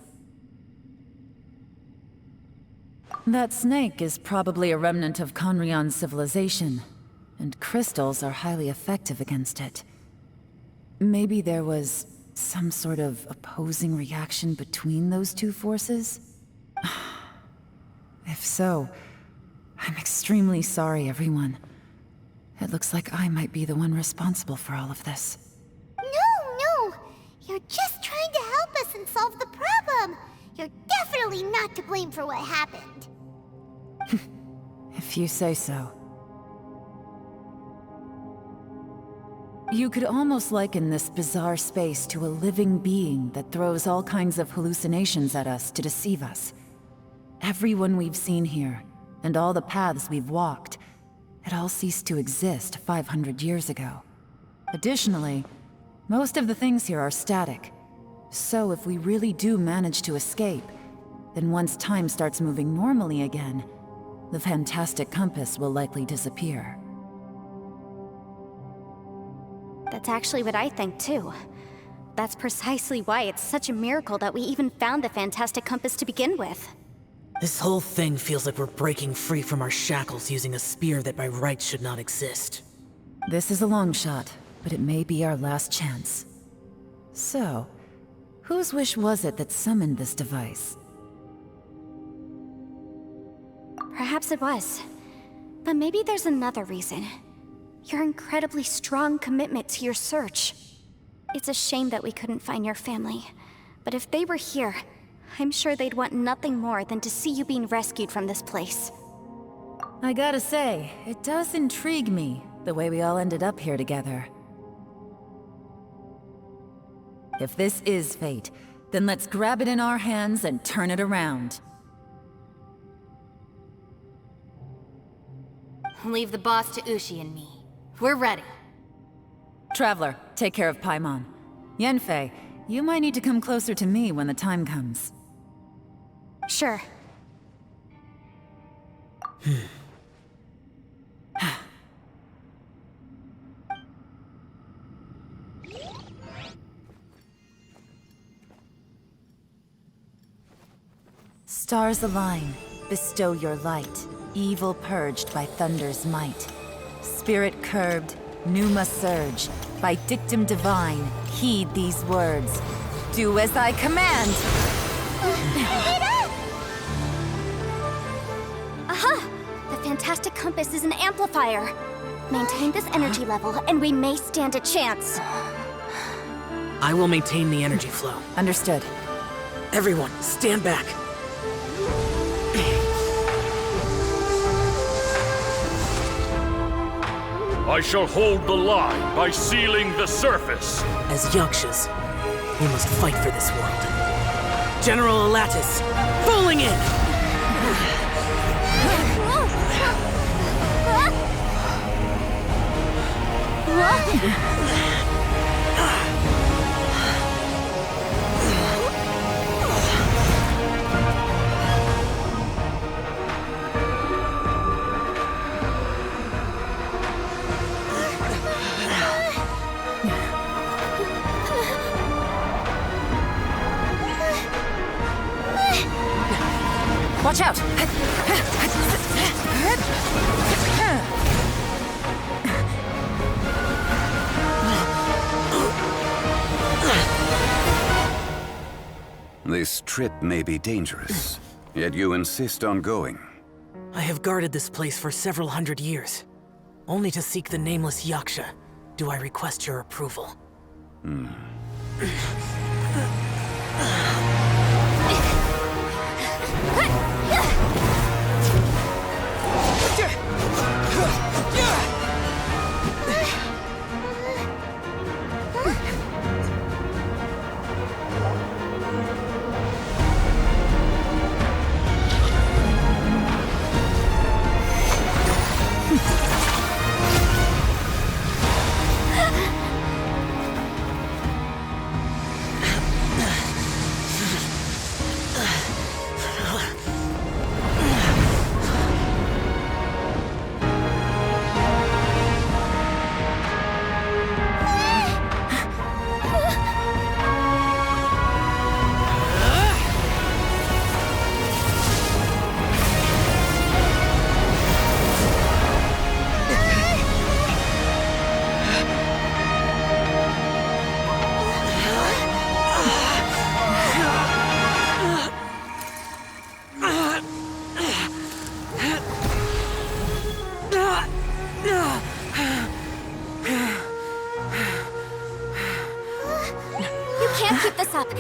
That snake is probably a remnant of Conrion's civilization, and crystals are highly effective against it. Maybe there was some sort of opposing reaction between those two forces? If so, I'm extremely sorry, everyone. It looks like I might be the one responsible for all of this. No! You're just trying to help us and solve the problem! You're definitely not to blame for what happened. If you say so. You could almost liken this bizarre space to a living being that throws all kinds of hallucinations at us to deceive us. Everyone we've seen here, and all the paths we've walked, it all ceased to exist 500 years ago. Additionally, most of the things here are static. So if we really do manage to escape, then once time starts moving normally again, the fantastic compass will likely disappear. That's actually what I think too. That's precisely why it's such a miracle that we even found the fantastic compass to begin with. This whole thing feels like we're breaking free from our shackles using a spear that by rights should not exist. This is a long shot, but it may be our last chance. So, whose wish was it that summoned this device? Perhaps it was. But maybe there's another reason. Your incredibly strong commitment to your search. It's a shame that we couldn't find your family. But if they were here, I'm sure they'd want nothing more than to see you being rescued from this place. I gotta say, it does intrigue me, the way we all ended up here together. If this is fate, then let's grab it in our hands and turn it around. Leave the boss to Ushi and me. We're ready. Traveler, take care of Paimon. Yanfei, you might need to come closer to me when the time comes. Sure. Stars align, bestow your light. Evil purged by thunder's might. Spirit curbed, pneuma surge. By dictum divine, heed these words. Do as I command! Aha! The fantastic compass is an amplifier. Maintain this energy level, and we may stand a chance. I will maintain the energy flow. Understood. Everyone, stand back. I shall hold the line by sealing the surface. As Yakshas, we must fight for this world. General Alatus, falling in! Watch out! This trip may be dangerous, yet you insist on going. I have guarded this place for several hundred years. Only to seek the nameless Yaksha, do I request your approval.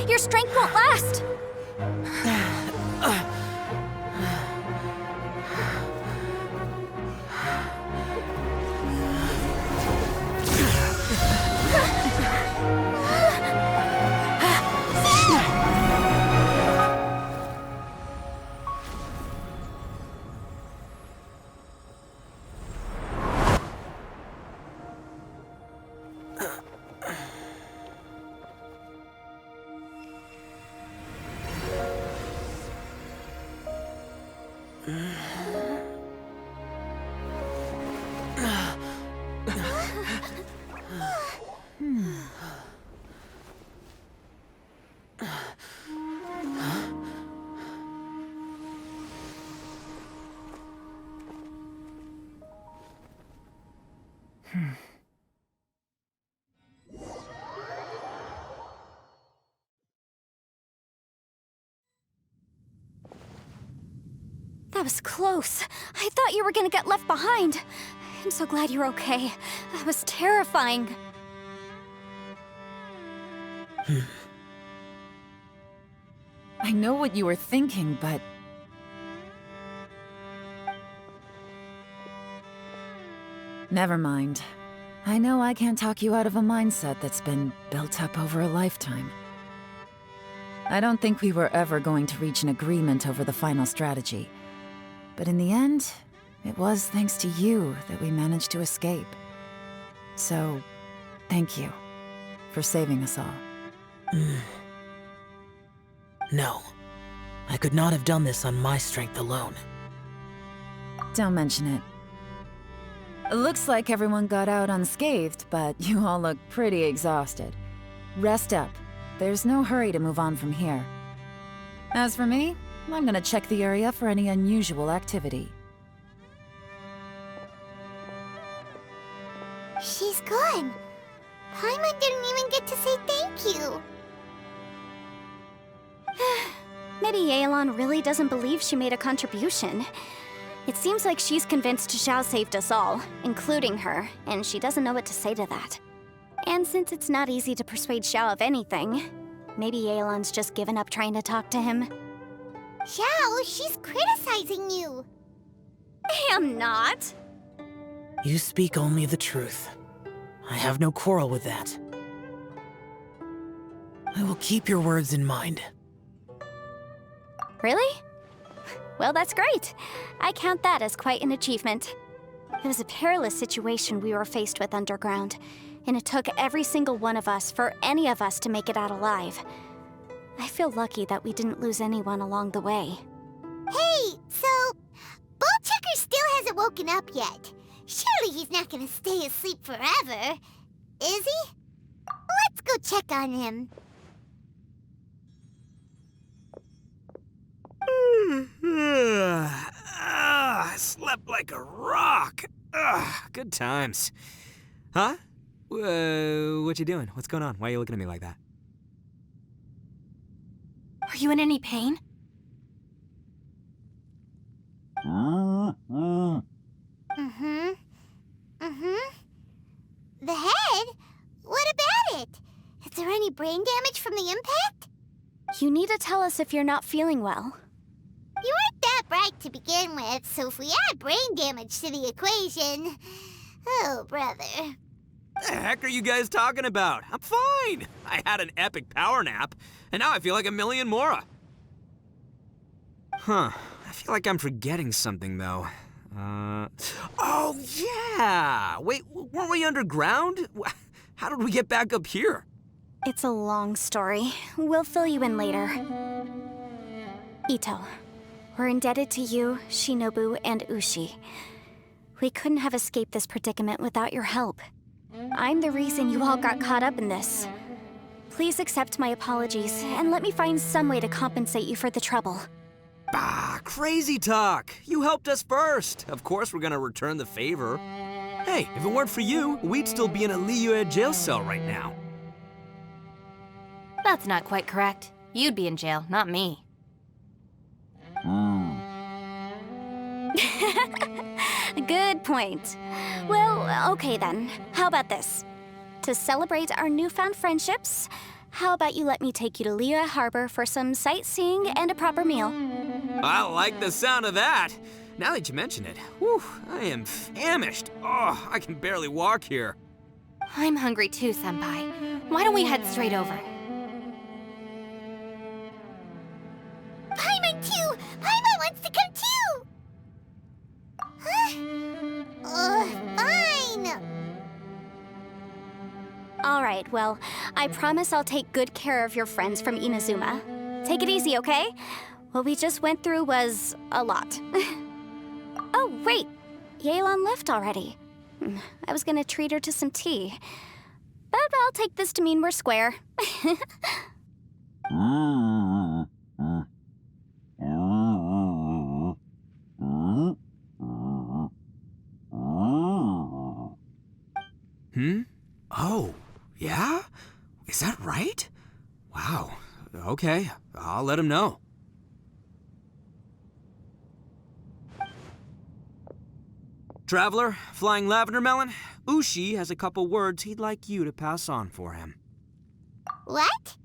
Your strength won't last! That was close. I thought you were gonna get left behind. I'm so glad you're okay. That was terrifying. I know what you were thinking, but... Never mind. I know I can't talk you out of a mindset that's been built up over a lifetime. I don't think we were ever going to reach an agreement over the final strategy. But in the end, it was thanks to you that we managed to escape. So, thank you for saving us all. No. I could not have done this on my strength alone. Don't mention it. It looks like everyone got out unscathed, but you all look pretty exhausted. Rest up. There's no hurry to move on from here. As for me, I'm gonna check the area for any unusual activity. She's gone. Paimon didn't even get to say thank you. Maybe Yelan really doesn't believe she made a contribution. It seems like she's convinced Xiao saved us all, including her, and she doesn't know what to say to that. And since it's not easy to persuade Xiao of anything, maybe Yelan's just given up trying to talk to him. Xiao, she's criticizing you. I am not. You speak only the truth. I have no quarrel with that. I will keep your words in mind. Really? Well, that's great. I count that as quite an achievement. It was a perilous situation we were faced with underground, and it took every single one of us for any of us to make it out alive. I feel lucky that we didn't lose anyone along the way. Hey, so... Bullchecker still hasn't woken up yet. Surely he's not gonna stay asleep forever, is he? Let's go check on him. I slept like a rock. Good times. Huh? What you doing? What's going on? Why are you looking at me like that? Are you in any pain? The head? What about it? Is there any brain damage from the impact? You need to tell us if you're not feeling well. You weren't that bright to begin with, so if we add brain damage to the equation... Oh, brother. The heck are you guys talking about? I'm fine. I had an epic power nap, and now I feel like a million more. Huh. I feel like I'm forgetting something, though. Oh, yeah! Wait, weren't we underground? How did we get back up here? It's a long story. We'll fill you in later. Ito, we're indebted to you, Shinobu, and Ushi. We couldn't have escaped this predicament without your help. I'm the reason you all got caught up in this. Please accept my apologies, and let me find some way to compensate you for the trouble. Bah, crazy talk. You helped us first. Of course we're gonna return the favor. Hey, if it weren't for you, we'd still be in a Liyue jail cell right now. That's not quite correct. You'd be in jail, not me. Good point. Well, okay then. How about this? To celebrate our newfound friendships, how about you let me take you to Liyue Harbor for some sightseeing and a proper meal? I like the sound of that. Now that you mention it, whew, I am famished. Oh, I can barely walk here. I'm hungry too, Senpai. Why don't we head straight over? Paimon too! Paimon wants to come too! Fine! All right, well, I promise I'll take good care of your friends from Inazuma. Take it easy, okay? What we just went through was a lot. Oh, wait! Yelan left already. I was gonna treat her to some tea. But I'll take this to mean we're square. Oh, yeah? Is that right? Wow. Okay, I'll let him know. Traveler, Flying Lavender Melon, Ushi has a couple words he'd like you to pass on for him. What?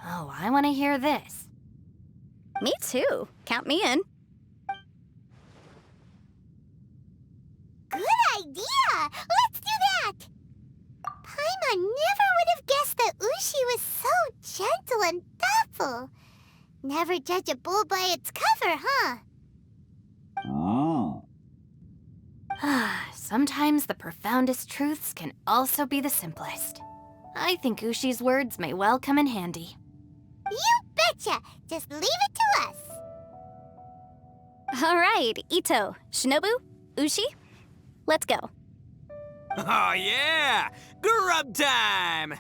Oh, I want to hear this. Me too. Count me in. Good idea! Let's do that! Paimon never would have guessed that Ushi was so gentle and thoughtful. Never judge a bull by its cover, huh? Sometimes the profoundest truths can also be the simplest. I think Ushi's words may well come in handy. You betcha! Just leave it to us! All right, Ito, Shinobu, Ushi, let's go. Oh yeah! Grub time!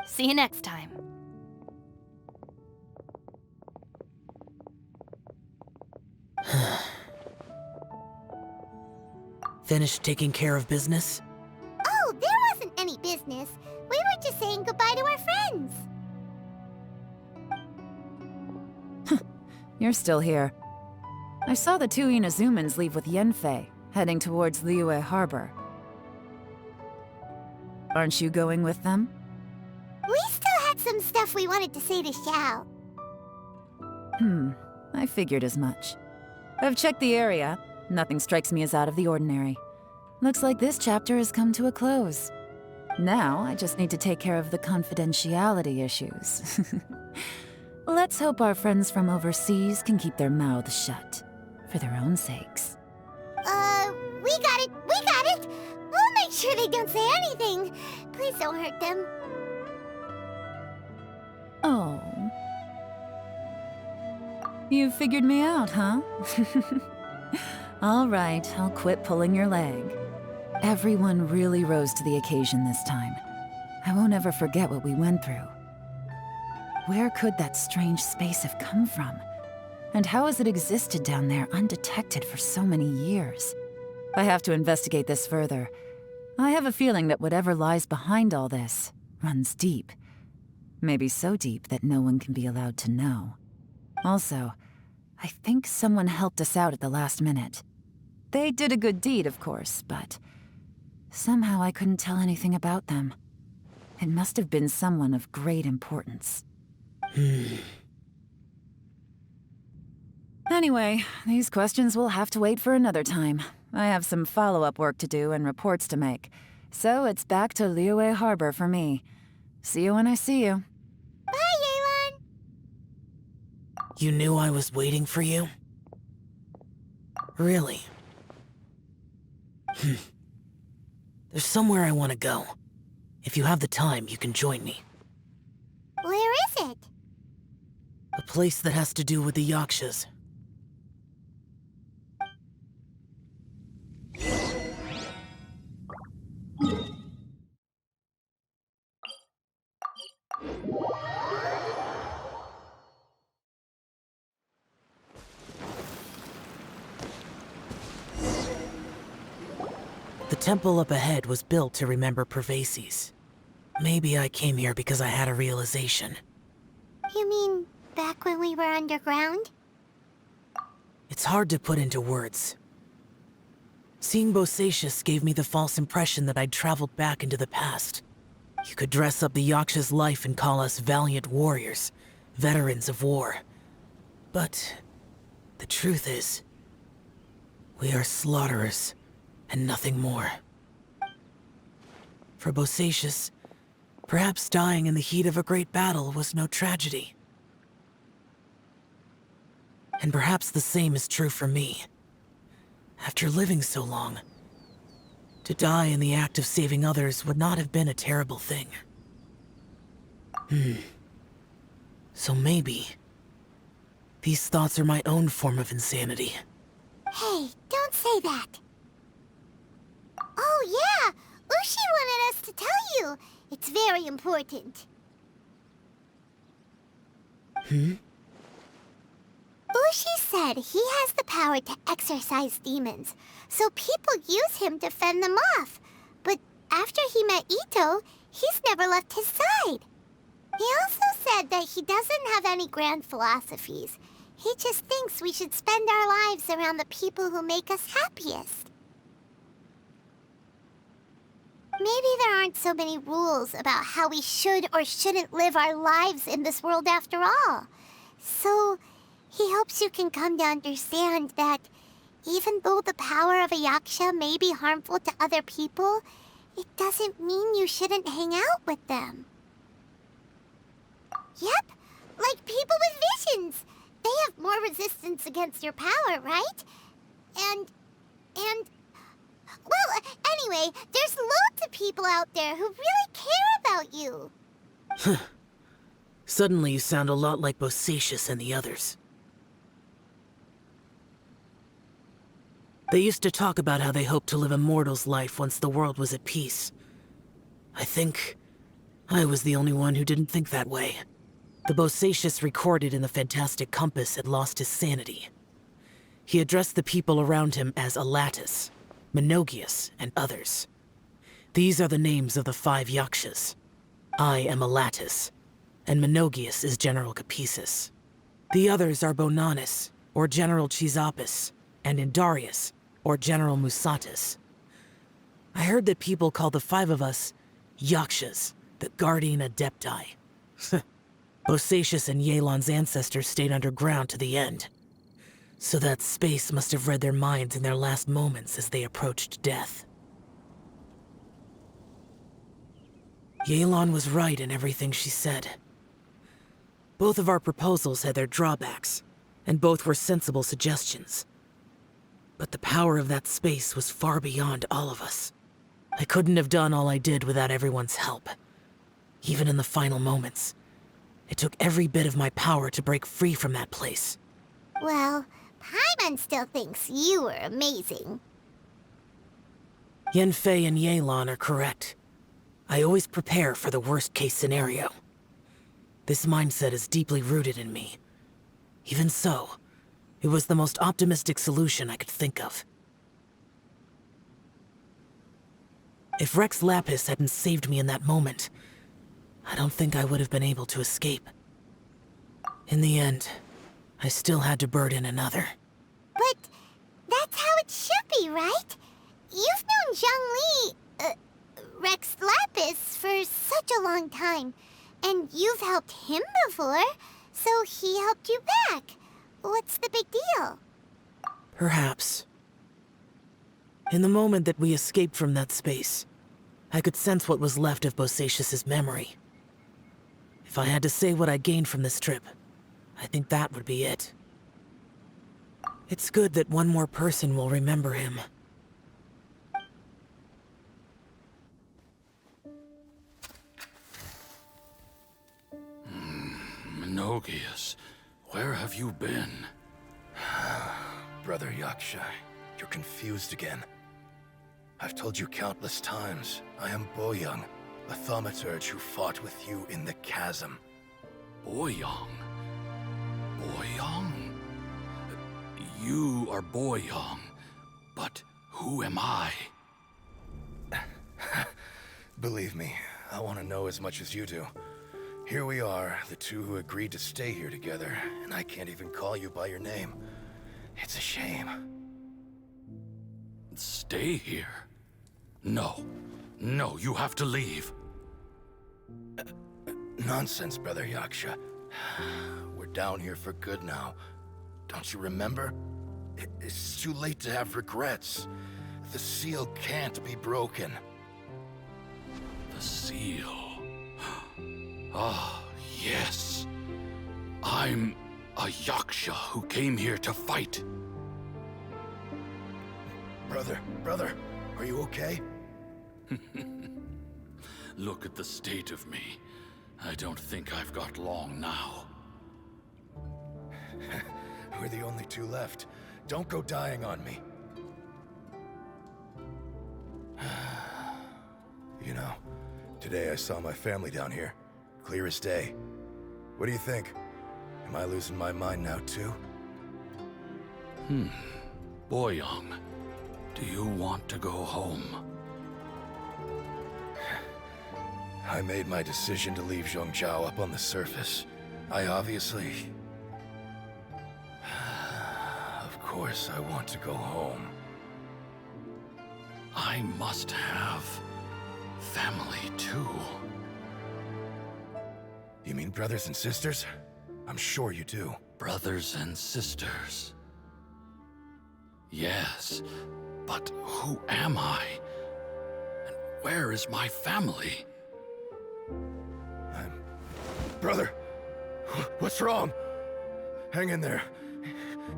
See you next time. Finished taking care of business? Oh, there wasn't any business. We were just saying goodbye to our friends. You're still here. I saw the two Inazumans leave with Yenfei, heading towards Liyue Harbor. Aren't you going with them? We still had some stuff we wanted to say to Xiao. I figured as much. I've checked the area. Nothing strikes me as out of the ordinary. Looks like this chapter has come to a close. Now, I just need to take care of the confidentiality issues. Let's hope our friends from overseas can keep their mouths shut. For their own sakes. We got it! We'll make sure they don't say anything. Please don't hurt them. Oh. You figured me out, huh? All right, I'll quit pulling your leg. Everyone really rose to the occasion this time. I won't ever forget what we went through. Where could that strange space have come from? And how has it existed down there undetected for so many years? I have to investigate this further. I have a feeling that whatever lies behind all this runs deep. Maybe so deep that no one can be allowed to know. Also, I think someone helped us out at the last minute. They did a good deed, of course, but somehow I couldn't tell anything about them. It must have been someone of great importance. Anyway, these questions will have to wait for another time. I have some follow-up work to do and reports to make. So it's back to Liyue Harbor for me. See you when I see you. Bye, Yelan! You knew I was waiting for you? Really? There's somewhere I want to go. If you have the time, you can join me. Where is it? A place that has to do with the Yakshas. The temple up ahead was built to remember Pervases. Maybe I came here because I had a realization. You mean back when we were underground? It's hard to put into words. Seeing Bosacius gave me the false impression that I'd traveled back into the past. You could dress up the Yaksha's life and call us valiant warriors, veterans of war. But the truth is, we are slaughterers, and nothing more. For Bosacius, perhaps dying in the heat of a great battle was no tragedy. And perhaps the same is true for me. After living so long, to die in the act of saving others would not have been a terrible thing. So maybe these thoughts are my own form of insanity. Hey, don't say that. Oh yeah, Ushi wanted us to tell you. It's very important. Ushi said he has the power to exorcise demons, so people use him to fend them off. But after he met Ito, he's never left his side. He also said that he doesn't have any grand philosophies. He just thinks we should spend our lives around the people who make us happiest. Maybe there aren't so many rules about how we should or shouldn't live our lives in this world after all. So he hopes you can come to understand that even though the power of a Yaksha may be harmful to other people, it doesn't mean you shouldn't hang out with them. Yep, like people with visions. They have more resistance against your power, right? And... Well, anyway, there's loads of people out there who really care about you. Suddenly you sound a lot like Bosacius and the others. They used to talk about how they hoped to live a mortal's life once the world was at peace. I think I was the only one who didn't think that way. The Bosacius recorded in the Fantastic Compass had lost his sanity. He addressed the people around him as Alatus, Menogias, and others. These are the names of the 5 Yakshas. I am Alatus, and Menogias is General Capisis. The others are Bonanis, or General Chizapis, and Indarius, or General Musatis. I heard that people call the 5 of us Yakshas, the Guardian Adepti. Bosacius and Yelan's ancestors stayed underground to the end. So that space must have read their minds in their last moments as they approached death. Yelan was right in everything she said. Both of our proposals had their drawbacks, and both were sensible suggestions. But the power of that space was far beyond all of us. I couldn't have done all I did without everyone's help. Even in the final moments, it took every bit of my power to break free from that place. Paimon still thinks you were amazing. Yanfei and Yelan are correct. I always prepare for the worst-case scenario. This mindset is deeply rooted in me. Even so, it was the most optimistic solution I could think of. If Rex Lapis hadn't saved me in that moment, I don't think I would have been able to escape. In the end, I still had to burden another. But that's how it should be, right? You've known Zhang Li, Rex Lapis, for such a long time. And you've helped him before, so he helped you back. What's the big deal? Perhaps. In the moment that we escaped from that space, I could sense what was left of Bosacius's memory. If I had to say what I gained from this trip, I think that would be it. It's good that one more person will remember him. Menogias, where have you been? Brother Yaksha, you're confused again. I've told you countless times, I am Boyoung, a thaumaturge who fought with you in the chasm. Boyoung? Boyoung? You are Boyoung, but who am I? Believe me, I want to know as much as you do. Here we are, the two who agreed to stay here together, and I can't even call you by your name. It's a shame. Stay here? No. No, you have to leave. Nonsense, Brother Yaksha. We're down here for good now. Don't you remember? It's too late to have regrets. The seal can't be broken. The seal. Ah, yes. I'm a Yaksha who came here to fight. Brother, are you okay? Look at the state of me. I don't think I've got long now. We're the only two left. Don't go dying on me. You know, today I saw my family down here. Clear as day. What do you think? Am I losing my mind now too? Boyoung, do you want to go home? I made my decision to leave Zhongzhou up on the surface. I obviously... Of course I want to go home. I must have family too. You mean brothers and sisters? I'm sure you do. Brothers and sisters. Yes, but who am I? And where is my family? Brother! What's wrong? Hang in there.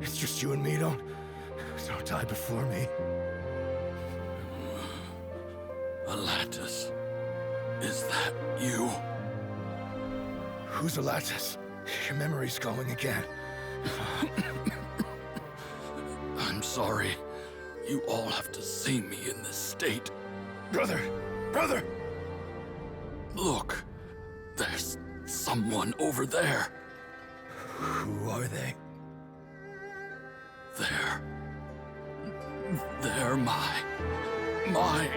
It's just you and me, don't die before me. Alatus, is that you? Who's Alatus? Your memory's going again. I'm sorry. You all have to see me in this state. Brother! Look, there's someone over there. Who are they? They're my... I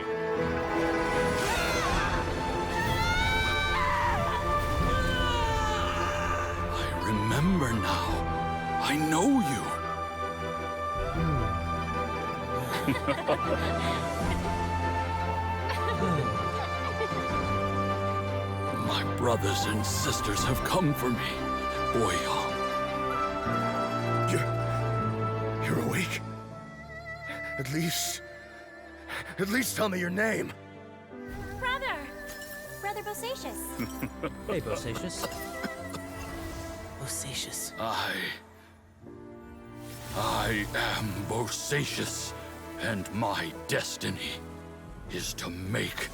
remember now. I know you. My brothers and sisters have come for me, Boyoung. You're awake? At least tell me your name. Brother Bosacius. Hey, Bosacius. Bosacius. I am Bosacius, and my destiny is to make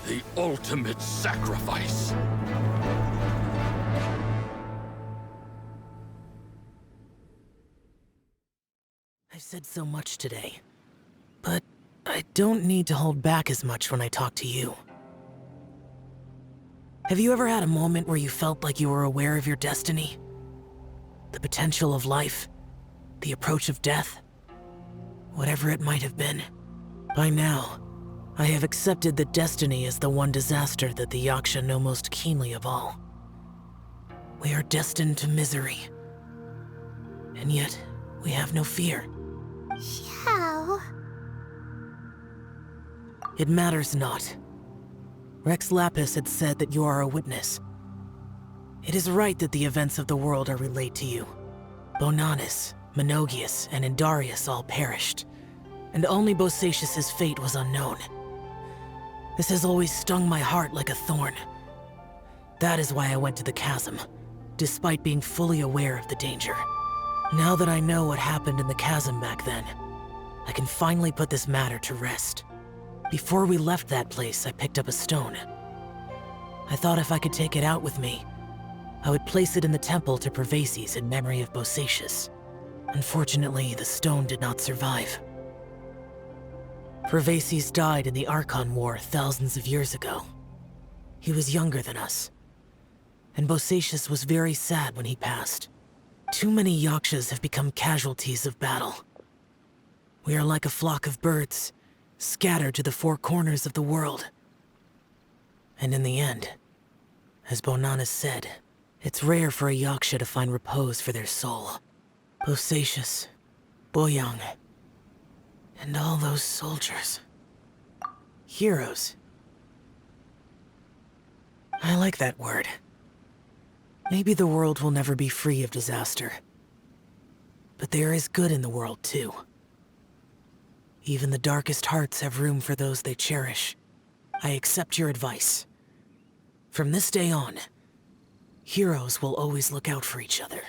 the ultimate sacrifice. I've said so much today, but I don't need to hold back as much when I talk to you. Have you ever had a moment where you felt like you were aware of your destiny? The potential of life? The approach of death? Whatever it might have been. By now, I have accepted that destiny is the one disaster that the Yaksha know most keenly of all. We are destined to misery. And yet, we have no fear. How? It matters not. Rex Lapis had said that you are a witness. It is right that the events of the world are relayed to you. Bonanis, Menogias, and Indarius all perished, and only Bosacius's fate was unknown. This has always stung my heart like a thorn. That is why I went to the chasm, despite being fully aware of the danger. Now that I know what happened in the chasm back then, I can finally put this matter to rest. Before we left that place, I picked up a stone. I thought if I could take it out with me, I would place it in the temple to Pervases in memory of Bosacius. Unfortunately, the stone did not survive. Pervases died in the Archon War thousands of years ago. He was younger than us, and Bosacius was very sad when he passed. Too many Yakshas have become casualties of battle. We are like a flock of birds, scattered to the four corners of the world. And in the end, as Bonanis said, it's rare for a Yaksha to find repose for their soul. Bosacius, Boyang, and all those soldiers. Heroes. I like that word. Maybe the world will never be free of disaster. But there is good in the world, too. Even the darkest hearts have room for those they cherish. I accept your advice. From this day on, heroes will always look out for each other.